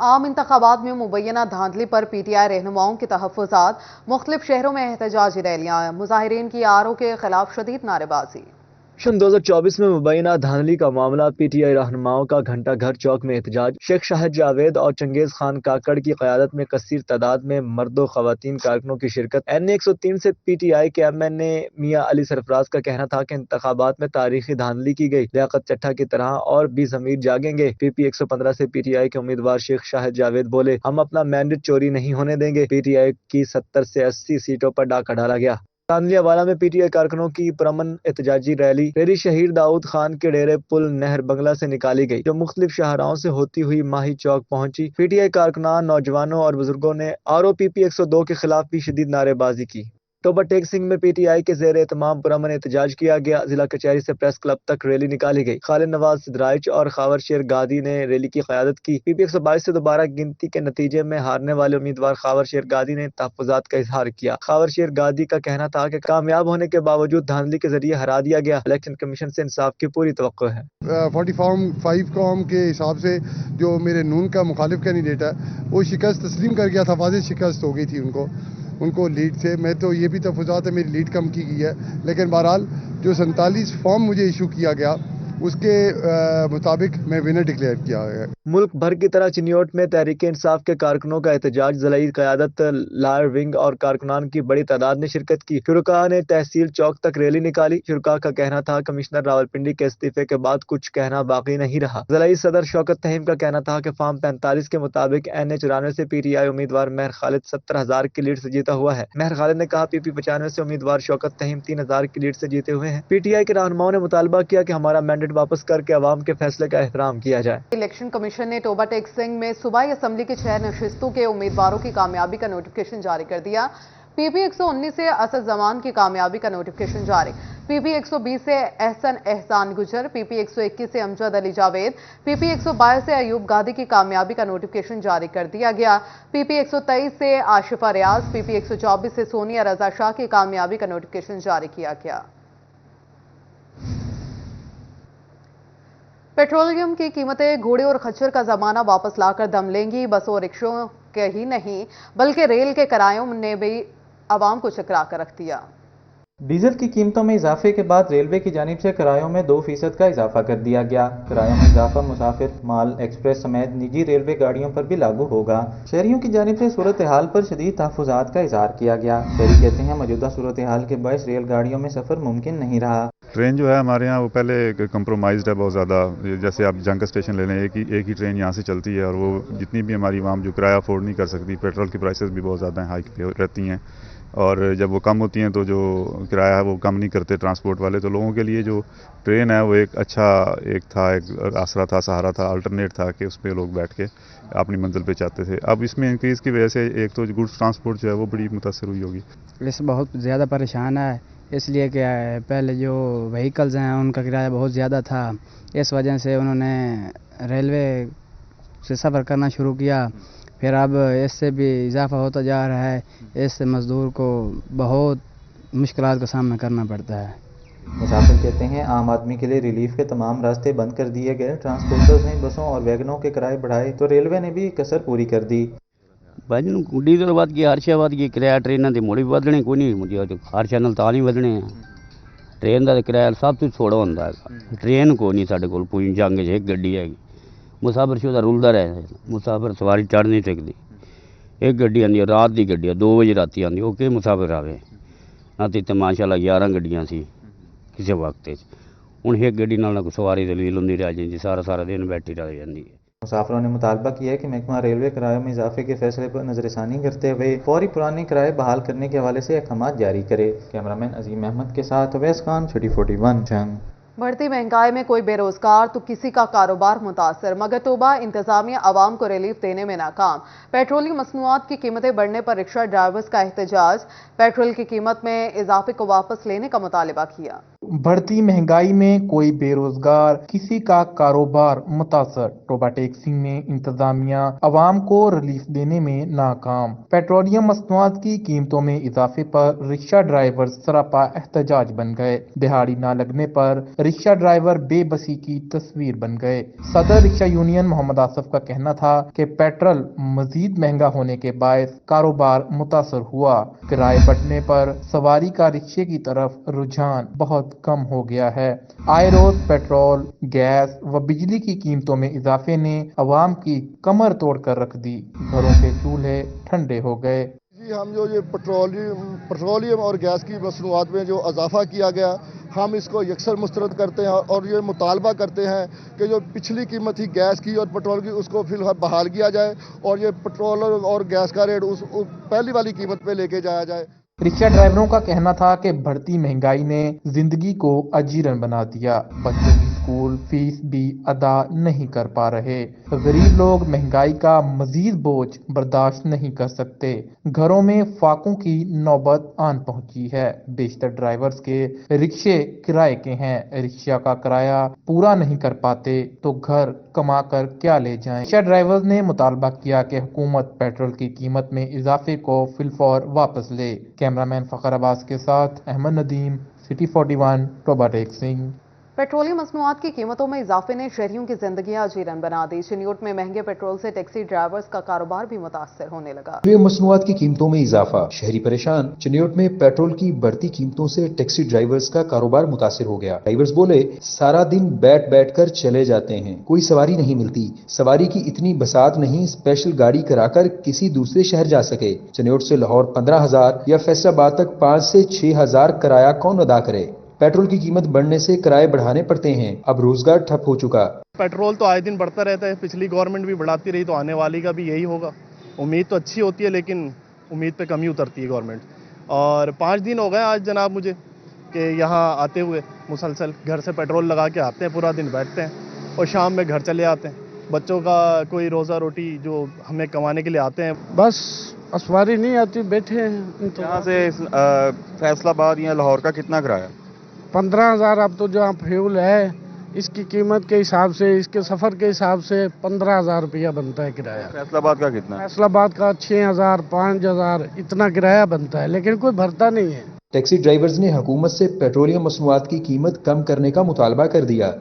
عام انتخابات میں مبینہ دھاندلی پر پی ٹی آئی رہنماؤں کے تحفظات، مختلف شہروں میں احتجاجی ریلیاں، مظاہرین کی آر او کے خلاف شدید نعرے بازی۔ 2024 میں مبینہ دھاندلی کا معاملہ پی ٹی آئی رہنماؤں کا گھنٹہ گھر چوک میں احتجاج، شیخ شاہد جاوید اور چنگیز خان کاکڑ کی قیادت میں کثیر تعداد میں مرد و خواتین کارکنوں کی شرکت۔ این 103 سے پی ٹی آئی کے ایم این اے میاں علی سرفراز کا کہنا تھا کہ انتخابات میں تاریخی دھاندلی کی گئی، لیاقت چٹھا کی طرح اور بھی ضمیر جاگیں گے۔ پی پی 115 سے پی ٹی آئی کے امیدوار شیخ شاہد جاوید بولے، ہم اپنا مینڈیٹ چوری نہیں ہونے دیں گے۔ پی ٹی آئی کی 70 سے 80 سیٹوں پر ڈاکہ ڈالا گیا۔ چاندنی والا میں پی ٹی آئی کارکنوں کی پرامن احتجاجی ریلی شہید داؤد خان کے ڈیرے پل نہر بنگلہ سے نکالی گئی، جو مختلف شاہراہوں سے ہوتی ہوئی ماہی چوک پہنچی۔ پی ٹی آئی کارکنان، نوجوانوں اور بزرگوں نے آر او پی پی 102 کے خلاف بھی شدید نعرے بازی کی۔ اکتوبر ٹیک سنگھ میں پی ٹی آئی کے زیر اہتمام پرامن احتجاج کیا گیا، ضلع کچہری سے پریس کلب تک ریلی نکالی گئی۔ خالد نواز سدرائچ اور خاور شیر گادی نے ریلی کی قیادت کی۔ پی پی 122 سے دوبارہ گنتی کے نتیجے میں ہارنے والے امیدوار خاور شیر گادی نے تحفظات کا اظہار کیا۔ خاور شیر گادی کا کہنا تھا کہ کامیاب ہونے کے باوجود دھاندلی کے ذریعے ہرا دیا گیا، الیکشن کمیشن سے انصاف کی پوری توقع ہے۔ 45 قوم کے حساب سے جو میرے نون کا مخالف کینڈیڈیٹ ہے وہ شکست تسلیم کر گیا تھا، واضح شکست ہو گئی تھی ان کو لیڈ سے۔ میں تو یہ بھی تفوضات ہے میری لیڈ کم کی گئی ہے، لیکن بہرحال جو 47 فارم مجھے ایشو کیا گیا اس کے مطابق میں ونر ڈکلیئر کیا ہے۔ ملک بھر کی طرح چنیوٹ میں تحریک انصاف کے کارکنوں کا احتجاج، ضلعی قیادت، لائر ونگ اور کارکنان کی بڑی تعداد نے شرکت کی۔ شرکاء نے تحصیل چوک تک ریلی نکالی۔ شرکاء کا کہنا تھا کمشنر راولپنڈی کے استعفے کے بعد کچھ کہنا باقی نہیں رہا۔ ضلعی صدر شوکت فہیم کا کہنا تھا کہ فارم 45 کے مطابق این اے 94 سے پی ٹی آئی امیدوار مہر خالد 70,000 کی لیڈ سے جیتا ہوا ہے۔ مہر خالد نے کہا پی پی 95 سے امیدوار شوکت فہیم 3,000 کی لیڈ سے جیتے ہوئے ہیں۔ پی ٹی آئی کے رہنماؤں نے مطالبہ کیا کہ ہمارا مینڈیٹ واپس کر کے عوام کے فیصلے کا احترام کیا جائے۔ الیکشن کمیشن نے ٹوبہ ٹیک سنگھ میں صوبائی اسمبلی کی 6 نشستوں کے امیدواروں کی کامیابی کا نوٹیفکیشن جاری کر دیا۔ پی پی 119 سے اسد زمان کی کامیابی کا نوٹیفکیشن جاری، پی پی 120 سے احسان گجر، پی پی 121 سے امجد علی جاوید، پی پی 122 سے ایوب گادی کی کامیابی کا نوٹیفکیشن جاری کر دیا گیا۔ پی پی 123 سے آشفہ ریاض، پی پی 124 سے سونیا رضا شاہ کی کامیابی کا نوٹیفکیشن جاری کیا گیا۔ پیٹرولیم کی قیمتیں گھوڑے اور خچر کا زمانہ واپس لا کر دم لیں گی۔ بسوں اور رکشوں کے ہی نہیں بلکہ ریل کے کرایوں نے بھی عوام کو چکرا کر رکھ دیا۔ ڈیزل کی قیمتوں میں اضافے کے بعد ریلوے کی جانب سے کرایوں میں 2% کا اضافہ کر دیا گیا۔ کرایوں میں اضافہ مسافر، مال ایکسپریس سمیت نجی ریلوے گاڑیوں پر بھی لاگو ہوگا۔ شہریوں کی جانب سے صورتحال پر شدید تحفظات کا اظہار کیا گیا۔ شہری کہتے ہیں موجودہ صورتحال کے باعث ریل گاڑیوں میں سفر ممکن نہیں رہا۔ ٹرین جو ہے ہمارے یہاں وہ پہلے کمپرومائزڈ ہے بہت زیادہ، جیسے آپ جنگ کا اسٹیشن لے لیں، ایک ہی ٹرین یہاں سے چلتی ہے اور وہ جتنی بھی ہماری عوام جو کرایہ افورڈ نہیں کر سکتی، پیٹرول کی پرائسز بھی بہت زیادہ ہائی رہتی ہیں اور جب وہ کم ہوتی ہیں تو جو کرایہ ہے وہ کم نہیں کرتے ٹرانسپورٹ والے، تو لوگوں کے لیے جو ٹرین ہے وہ ایک اچھا ایک آسرا تھا، سہارا تھا، الٹرنیٹ تھا کہ اس پہ لوگ بیٹھ کے اپنی منزل پہ چاہتے تھے۔ اب اس میں انکریز کی وجہ سے ایک تو گڈس ٹرانسپورٹ جو ہے وہ بڑی متاثر ہوئی ہوگی۔ اس بہت زیادہ پریشان ہے، اس لیے کہ پہلے جو وہیکلز ہیں ان کا کرایہ بہت زیادہ تھا، اس وجہ سے انہوں نے ریلوے سے سفر کرنا شروع کیا، پھر اب اس سے بھی اضافہ ہوتا جا رہا ہے، اس سے مزدور کو بہت مشکلات کا سامنا کرنا پڑتا ہے۔ مسافر کہتے ہیں عام آدمی کے لیے ریلیف کے تمام راستے بند کر دیے گئے۔ ٹرانسپورٹرز نے بسوں اور ویگنوں کے کرائے بڑھائے تو ریلوے نے بھی کسر پوری کر دی۔ ڈیزل ود گیا، ہر شے ود گئی، کرایہ ٹریناں دے مڑ بھی بدلنے کوئی نہیں، ہر شے نال تاں نہیں بدلنے ہیں۔ ٹرین دا کرایہ سب تو تھوڑا ہوندا ہے، ٹرین کوئی نہیں ساڈے کول، پوری جنگ چ ایک گڈی ہے، مسافر شو دا رلدا رہے، مسافر سواری چڑھ نہیں سکدی۔ ایک گڈی آندی ہے، رات دی گڈی ہے، 2 بجے راتی آندی، وہ کہ مسافر آوے نہ تے ماشاء اللہ 11 گڈیاں سی کسے وقت ہن ایک گڈی نال نہ کوئی سواری دلیل ہوندی رہ جاندی، سارا دن بیٹھی رہ جاندی ہے۔ مسافروں نے مطالبہ کیا ہے کہ محکمہ ریلوے کرایوں میں اضافے کے فیصلے پر نظر ثانی کرتے ہوئے فوری پرانے کرائے بحال کرنے کے حوالے سے احکامات جاری کرے۔ کیمرامین عظیم احمد کے ساتھ اویس خان، چھٹی 41 جنگ۔ بڑھتی مہنگائی میں کوئی بے روزگار تو کسی کا کاروبار متاثر، مگر توبہ انتظامیہ عوام کو ریلیف دینے میں ناکام۔ پیٹرولیم مصنوعات کی قیمتیں بڑھنے پر رکشہ ڈرائیورز کا احتجاج، پیٹرول کی قیمت میں اضافے کو واپس لینے کا مطالبہ کیا۔ بڑھتی مہنگائی میں کوئی بے روزگار کسی کا کاروبار متاثر، ٹوبہ ٹیک سنگھ میں انتظامیہ عوام کو ریلیف دینے میں ناکام۔ پیٹرولیم مصنوعات کی قیمتوں میں اضافے پر رکشہ ڈرائیورز سراپا احتجاج بن گئے۔ دہاڑی نہ لگنے پر रिक्शा ड्राइवर बेबसी की तस्वीर बन गए। सदर रिक्शा यूनियन मोहम्मद आसफ का कहना था कि पेट्रोल मजीद महंगा होने के बायस कारोबार मुतासर हुआ। किराए बढ़ने पर सवारी का रिक्शे की तरफ रुझान बहुत कम हो गया है। आए रोज पेट्रोल, गैस व बिजली की कीमतों में इजाफे ने अवाम की कमर तोड़ कर रख दी। घरों के चूल्हे ठंडे हो गए। जी, हम जो ये पेट्रोलियम और गैस की मसनूआत में जो इजाफा किया गया, हम इसको यकसर मुस्तरद करते हैं और ये मुतालबा करते हैं कि जो पिछली कीमत थी गैस की और पेट्रोल की, उसको फिलहाल बहाल किया जाए और ये पेट्रोल और गैस का रेट उस पहली वाली कीमत पे लेके जाया जाए। रिक्शा ड्राइवरों का कहना था कि बढ़ती महंगाई ने जिंदगी को अजीरन बना दिया। बच्चों की स्कूल फीस भी अदा नहीं कर पा रहे। गरीब लोग महंगाई का मजीद बोझ बर्दाश्त नहीं कर सकते। घरों में फाकों की नौबत आन पहुंची है। बेशतर ड्राइवर्स के रिक्शे किराए के हैं। रिक्शा का किराया पूरा नहीं कर पाते तो घर कमा कर क्या ले जाएं। रिक्शा ड्राइवर्स ने मुतालबा किया कि हुकूमत पेट्रोल की कीमत में इजाफे को फिलफौर वापस ले। कैमरामैन फखर अब्बास के साथ अहमद नदीम, सिटी 41, टोबा टेक सिंह। पेट्रोलियम मसनूआत की कीमतों में इजाफे ने शहरियों की जिंदगियां अजीरन बना दी। चिन्योट में महंगे पेट्रोल से टैक्सी ड्राइवर्स का कारोबार भी मुतासर होने लगा। पेट्रोलियम मसनूआत की कीमतों में इजाफा, शहरी परेशान। चिन्योट में पेट्रोल की बढ़ती कीमतों से टैक्सी ड्राइवर्स का कारोबार मुतासर हो गया। ड्राइवर्स बोले, सारा दिन बैठ कर चले जाते हैं, कोई सवारी नहीं मिलती। सवारी की इतनी बसात नहीं स्पेशल गाड़ी कराकर किसी दूसरे शहर जा सके। चिन्योट से लाहौर 15,000 या फैसलाबाद तक 5 से 6,000 किराया कौन अदा करे। पेट्रोल की कीमत बढ़ने से किराए बढ़ाने पड़ते हैं। अब रोजगार ठप हो चुका। पेट्रोल तो आए दिन बढ़ता रहता है, पिछली गवर्नमेंट भी बढ़ाती रही तो आने वाली का भी यही होगा। उम्मीद तो अच्छी होती है लेकिन उम्मीद पे कमी उतरती है गवर्नमेंट। और 5 दिन हो गए आज जनाब मुझे कि यहाँ आते हुए मुसलसल घर से पेट्रोल लगा के आते हैं, पूरा दिन बैठते हैं और शाम में घर चले आते हैं। बच्चों का कोई रोज़ा रोटी जो हमें कमाने के लिए आते हैं, बस सवारी नहीं आती, बैठे हैं। यहाँ से फैसलाबाद या लाहौर का कितना किराया? 15,000। अब तो जो फ्यूल है इसकी कीमत के हिसाब से, इसके सफ़र के हिसाब से 15,000 रुपया बनता है किराया। फैसलाबाद का कितना? फैसलाबाद का 6,000, 5,000 इतना किराया बनता है, लेकिन कोई भरता नहीं है। टैक्सी ड्राइवर्स ने हुकूमत से पेट्रोलियम मसनूआत की कीमत कम करने का मुतालबा कर दिया।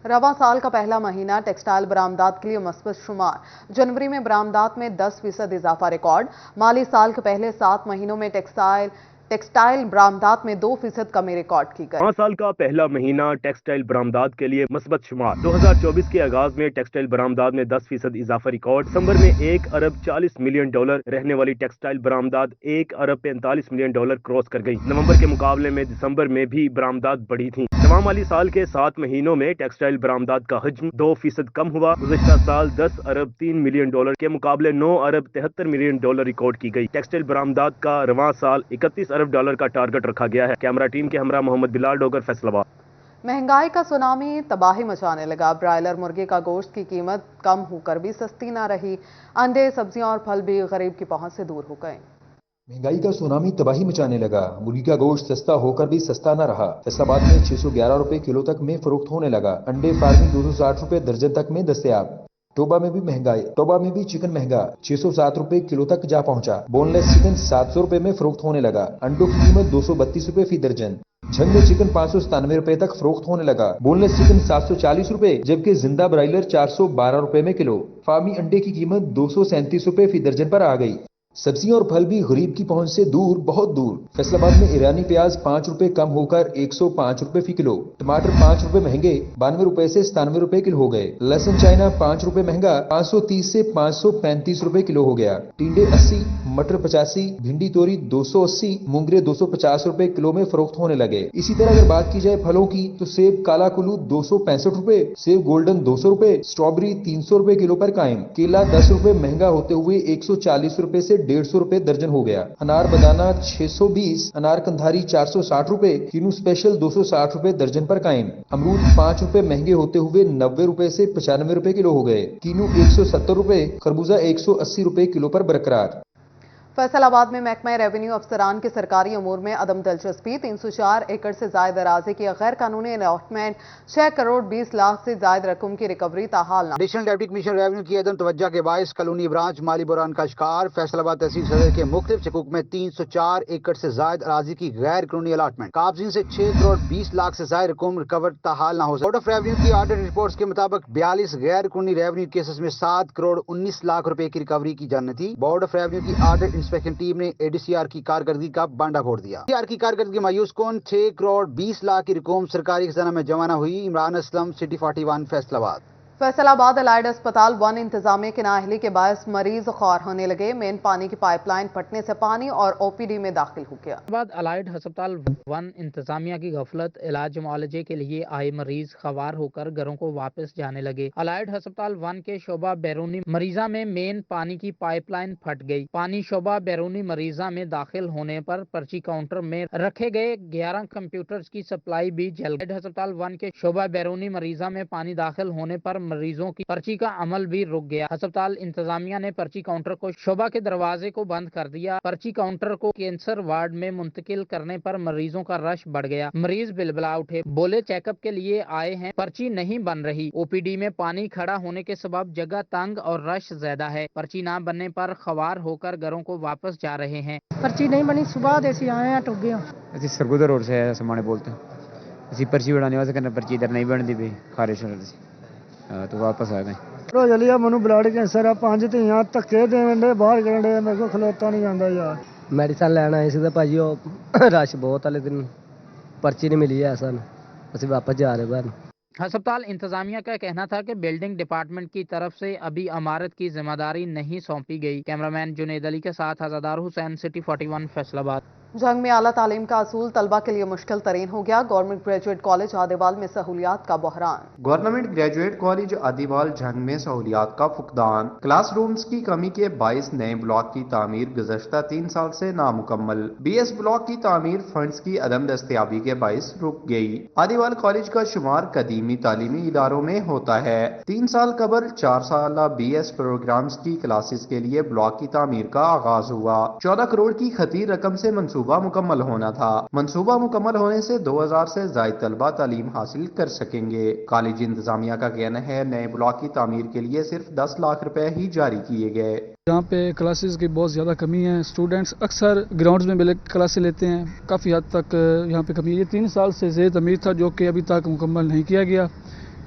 रवा साल का पहला महीना टेक्सटाइल बरामदात के लिए मस्बत शुमार। जनवरी में बरामदात में 10% इजाफा रिकॉर्ड। माली साल के पहले 7 महीनों में टेक्सटाइल बरामदात में 2% कमी रिकॉर्ड की गई। 5 साल का पहला महीना टेक्सटाइल बरामदात के लिए मस्बत शुमार। 2024 के आगाज में टेक्सटाइल बरामदात में 10% इजाफा रिकॉर्ड। दिसंबर में $1 अरब 40 मिलियन रहने वाली टेक्सटाइल बरामदात $1 अरब 45 मिलियन क्रॉस कर गई। नवंबर के मुकाबले में दिसंबर में भी बरामदात बढ़ी थी। तमाम माली साल के 7 महीनों में टेक्सटाइल बरामदात का हज्म 2% कम हुआ। गुज़श्ता साल $10 अरब 3 मिलियन के मुकाबले $9 अरब 73 मिलियन रिकॉर्ड की गई। टेक्सटाइल बरामदात का रवां साल $31 अरब का टारगेट रखा गया है। कैमरा टीम के हमरा मोहम्मद बिलाल डोगर, फैसलाबाद। महंगाई का सुनामी तबाही मचाने लगा। ब्रायलर मुर्गे का गोश्त की कीमत कम होकर भी सस्ती ना रही। अंडे, सब्जियां और फल भी गरीब की पहुंच से दूर हो गए। महंगाई का सुनामी तबाही मचाने लगा। मुर्गी का गोश्त सस्ता होकर भी सस्ता न रहा। फैसलाबाद में 611 रुपए किलो तक में फरोख्त होने लगा। अंडे फार्मिंग 260 रुपए दर्जन तक में दस्तयाब। टोबा में भी महंगाई। टोबा में भी चिकन महंगा 607 रुपए किलो तक जा पहुंचा। बोनलेस चिकन 700 रुपए में फरोख्त होने लगा। अंडों की कीमत 232 रुपए फी दर्जन। झंग में चिकन 597 रुपए तक फरोख्त होने लगा। बोनलेस चिकन 740 रुपए, जबकि जिंदा ब्रायलर 412 रुपए में किलो। फार्मी अंडे की कीमत 237 रुपए फी दर्जन पर आ गई। सब्जियां और फल भी गरीब की पहुंच से दूर, बहुत दूर। फैसलाबाद में ईरानी प्याज 5 रुपए कम होकर 105 रुपए फी किलो। टमाटर 5 रुपए महंगे 92 रुपए से 97 रुपए किलो हो गए। लहसुन चाइना 5 रुपए महंगा 530 से 535 रुपए किलो हो गया। टिंडे 80, मटर 85, भिंडी तोरी 280, मूंगरे 250 रुपए किलो में फरोख्त होने लगे। इसी तरह अगर बात की जाए फलों की तो सेब काला कुल्लू 265 रुपए, सेब गोल्डन 200 रुपए, स्ट्रॉबेरी 300 रुपए किलो पर कायम। केला 10 रुपए महंगा होते हुए 140 रुपए से 150 रुपए दर्जन हो गया। अनार बदाना 620, अनार कंधारी 460 रुपए, किनू स्पेशल 260 रुपए दर्जन पर कायम। अमरूद 5 रुपए महंगे होते हुए 90 रुपए से 95 रुपए किलो हो गए। किनू 170 रुपए, खरबूजा 180 रुपए किलो पर बरकरार। फैसलाबाद में महकमा रेवेन्यू अफसरान के सरकारी अमूर में अदम दिलचस्पी 304 एकड़ से जायद अराजी की गैर कानूनी अलॉटमेंट 6 करोड़ 20 लाख से जायद रकम की रिकवरी ताहाल ना। एडिशनल डिप्टी कमिश्नर रेवेन्यू की अदम तवज्जो के बायस कॉलोनी ब्रांच माली बुरान का शिकार। फैसलाबाद तहसील सदर के मुख्तलिफ शकूक में 304 एकड़ से जायद अराजी की गैर कानूनी अलॉटमेंट काबजीन से 6 करोड़ 20 लाख से जायद रकम रिकवर ताहाल ना हो सके। बोर्ड ऑफ रेवेन्यू की ऑडिट रिपोर्ट्स के मुताबिक 42 गैर कानूनी रेवेन्यू केसेस में 7 करोड़ 19 लाख रुपए की रिकवरी की जानी थी। बोर्ड ऑफ रेवेन्यू की ऑडिट इंस्पेक्शन टीम ने एडीसीआर की कारकर्दगी का बांडा फोड़ दिया। एडीसीआर की कारकर्दगी मायूस कौन 6 करोड़ 20 लाख की रकम सरकारी खजाना में जमा न हुई। इमरान असलम, सिटी 41, फैसलाबाद। फैसलाबाद अलाइड अस्पताल 1 इंतजामिया की नाअहली के बायस मरीज ख्वार होने लगे। मेन पानी की पाइपलाइन फटने से पानी और ओपीडी में दाखिल हो गया। बाद अलाइड अस्पताल 1 इंतजामिया की गफलत, इलाज मुआलजे के लिए आए मरीज ख्वार होकर घरों को वापस जाने लगे। अलाइड अस्पताल 1 के शोबा बैरूनी मरीजा में मेन पानी की पाइपलाइन फट गई। पानी शोबा बैरूनी मरीजा में दाखिल होने पर पर्ची काउंटर में रखे गए 11 कंप्यूटर्स की सप्लाई भी जल गई। अस्पताल 1 के शोबा बैरूनी मरीजा में पानी दाखिल होने पर मरीजों की पर्ची का अमल भी रुक गया। अस्पताल इंतजामिया ने पर्ची काउंटर को शोबा के दरवाजे को बंद कर दिया। पर्ची काउंटर को कैंसर वार्ड में मुंतकिल करने पर मरीजों का रश बढ़ गया। मरीज बिलबिला उठे, बोले चेकअप के लिए आए हैं, पर्ची नहीं बन रही। ओपीडी में पानी खड़ा होने के सबब जगह तंग और रश ज्यादा है। पर्ची ना बनने पर ख्वार होकर घरों को वापस जा रहे हैं। पर्ची नहीं बनी, सुबह देसी आए हैं टुगे ਅਸੀਂ ਸਰਗੁਦਾ रोड से आया समाने बोलते हैं। ਅਸੀਂ पर्ची बनाने वास्ते करना, पर्ची इधर नहीं बनती भी खारिश हो रही तो वापस आ गए। रोजलिया मनु ब्लड कैंसर है, 5 ਧੀਆਂ ਧੱਕੇ ਦੇਣ ਦੇ ਬਾਹਰ ਕਰਨ ਦੇ, ਮੇਰੇ ਕੋਲ ਖਲੋਤਾ ਨਹੀਂ ਜਾਂਦਾ ਯਾਰ। ਮੈਡੀਸਨ ਲੈਣ ਆਏ ਸੀ ਤਾਂ ਭਾਜੀ ਉਹ ਰਸ਼ ਬਹੁਤ ਵਾਲੇ ਦਿਨ पर्ची नहीं मिली है ਸਾਨੂੰ, ਅਸੀਂ वापस जा रहे हैं। अस्पताल इंतजामिया का कहना था कि बिल्डिंग डिपार्टमेंट की तरफ से अभी इमारत की जिम्मेदारी नहीं सौंपी गई। कैमरामैन जुनेद अली के साथ आजादार हुसैन, सिटी 41, फैसलाबाद। जंग में आला तालीम का असूल तलबा के लिए मुश्किल तरीन हो गया। गवर्नमेंट ग्रेजुएट कॉलेज आदिवाल में सहूलियात का बहरान। गवर्नमेंट ग्रेजुएट कॉलेज आदिवाल जंग में सहूलियात का फुकदान। क्लासरूम्स की कमी के बायस नए ब्लॉक की तामीर गुज़श्ता 3 साल से नामुकम्मल। BS ब्लॉक की तामीर फंड्स की अदम दस्तयाबी के बायस रुक गई। आदिवाल कॉलेज का शुमार कदीमी तालीमी इदारों में होता है। 3 साल कबल 4 साल BS प्रोग्राम्स की क्लासेस के लिए ब्लॉक की तामीर का आगाज हुआ। 14 करोड़ की खतीर रकम से मंसूबा मुकम्मल होना था। मंसूबा मुकम्मल होने से 2000 से ज़ायद तलबा तालीम हासिल कर सकेंगे। कॉलेज इंतजामिया का कहना है नए ब्लॉक की तामीर के लिए सिर्फ 10 लाख रुपए ही जारी किए गए। यहाँ पे क्लासेस की बहुत ज़्यादा कमी है। स्टूडेंट्स अक्सर ग्राउंड्स में मिले क्लासेस लेते हैं, काफ़ी हद तक यहाँ पे कमी है। 3 साल से ज़ेर तमीर था जो कि अभी तक मुकम्मल नहीं किया गया,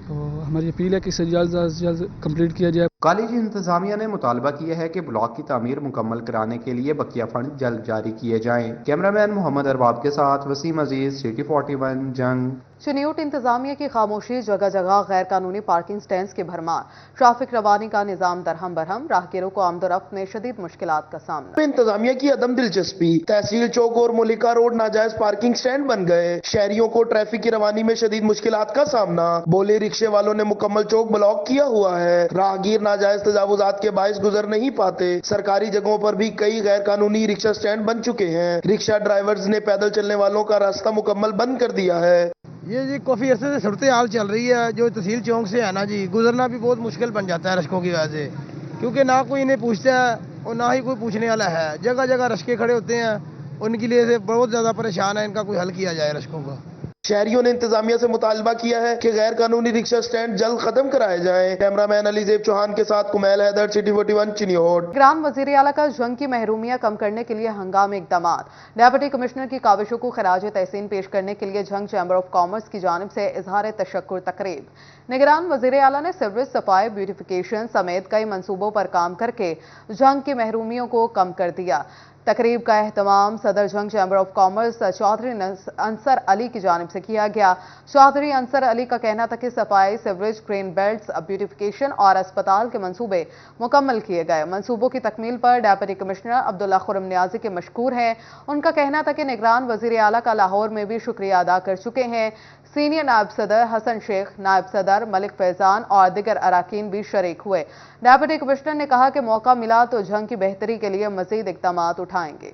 तो हमारी अपील है कि इसे जल्द से जल्द कंप्लीट किया जाए। कॉलेज इंतजामिया ने मुतालबा किया है कि ब्लॉक की तामीर मुकम्मल कराने के लिए बकिया फंड जल्द जारी किए जाएं। कैमरामैन मोहम्मद अरबाब के साथ वसीम अजीज, सिटी 41, जंग। चनियोट इंतजामिया की खामोशी, जगह जगह गैर कानूनी पार्किंग स्टैंड्स की भरमार। ट्रैफिक रवानी का निजाम दरहम बरहम, राहगीरों को आमदोरफ्त में शदीद मुश्किलात का सामना। इंतजामिया की अदम दिलचस्पी, तहसील चौक और मुलिका रोड नाजायज पार्किंग स्टैंड बन गए। शहरियों को ट्रैफिक की रवानी में शदीद मुश्किलात का सामना। बोले रिक्शे वालों ने मुकम्मल चौक ब्लॉक किया हुआ है। राहगीर नाजायज तजावुजात के बायस गुजर नहीं पाते। सरकारी जगहों पर भी कई गैर कानूनी रिक्शा स्टैंड बन चुके हैं। रिक्शा ड्राइवर्स ने पैदल चलने वालों का रास्ता मुकम्मल बंद कर दिया है। ये जी काफ़ी अरसे से सूरत हाल चल रही है। जो तहसील चौक से है ना जी, गुजरना भी बहुत मुश्किल बन जाता है रश्कों की वजह से, क्योंकि ना कोई इन्हें पूछता है और ना ही कोई पूछने वाला है। जगह जगह रश्के खड़े होते हैं, उनके लिए से बहुत ज़्यादा परेशान है। इनका कोई हल किया जाए रश्कों का। शहरियों ने इंतजामिया से मुतालबा किया है कि गैर कानूनी रिक्शा स्टैंड जल्द खत्म कराए जाएं। कैमरामैन अलीजेब चौहान के साथ कुमैल हैदर, सिटी 41, चिनियोट। ग्राम वजीर आला का जंग की महरूमियां कम करने के लिए हंगामी इकदाम। डेप्यूटी कमिश्नर की काविशों को खराज तहसीन पेश करने के लिए जंग चैम्बर ऑफ कॉमर्स की जानिब से इजहार तशक्कुर तकरीब। निगरान वजीर आला ने सिवरेज सफाई, ब्यूटिफिकेशन समेत कई मंसूबों पर काम करके जंग की महरूमियों को कम कर दिया। तकरीब का एहतमाम सदर Jhang chamber of commerce Chaudhry Ansar Ali की जानिब से किया गया। चौधरी अंसर अली का कहना था कि सफाई, सिवरेज, क्रेन बेल्ट्स, ब्यूटिफिकेशन और अस्पताल के मंसूबे मुकम्मल किए गए। मंसूबों की तकमील पर डेप्यूटी कमिश्नर अब्दुल्ला खुरम नियाजी के मशकूर हैं। उनका कहना था कि निगरान वजीर आला का लाहौर में भी शुक्रिया अदा कर चुके हैं। सीनियर नायब सदर हसन शेख, नायब सदर मलिक फैजान और दिगर अराकीन भी शरीक हुए। डेप्यूटी कमिश्नर ने कहा कि मौका मिला तो जंग की बेहतरी के लिए मजीद इकदाम उठाएंगे।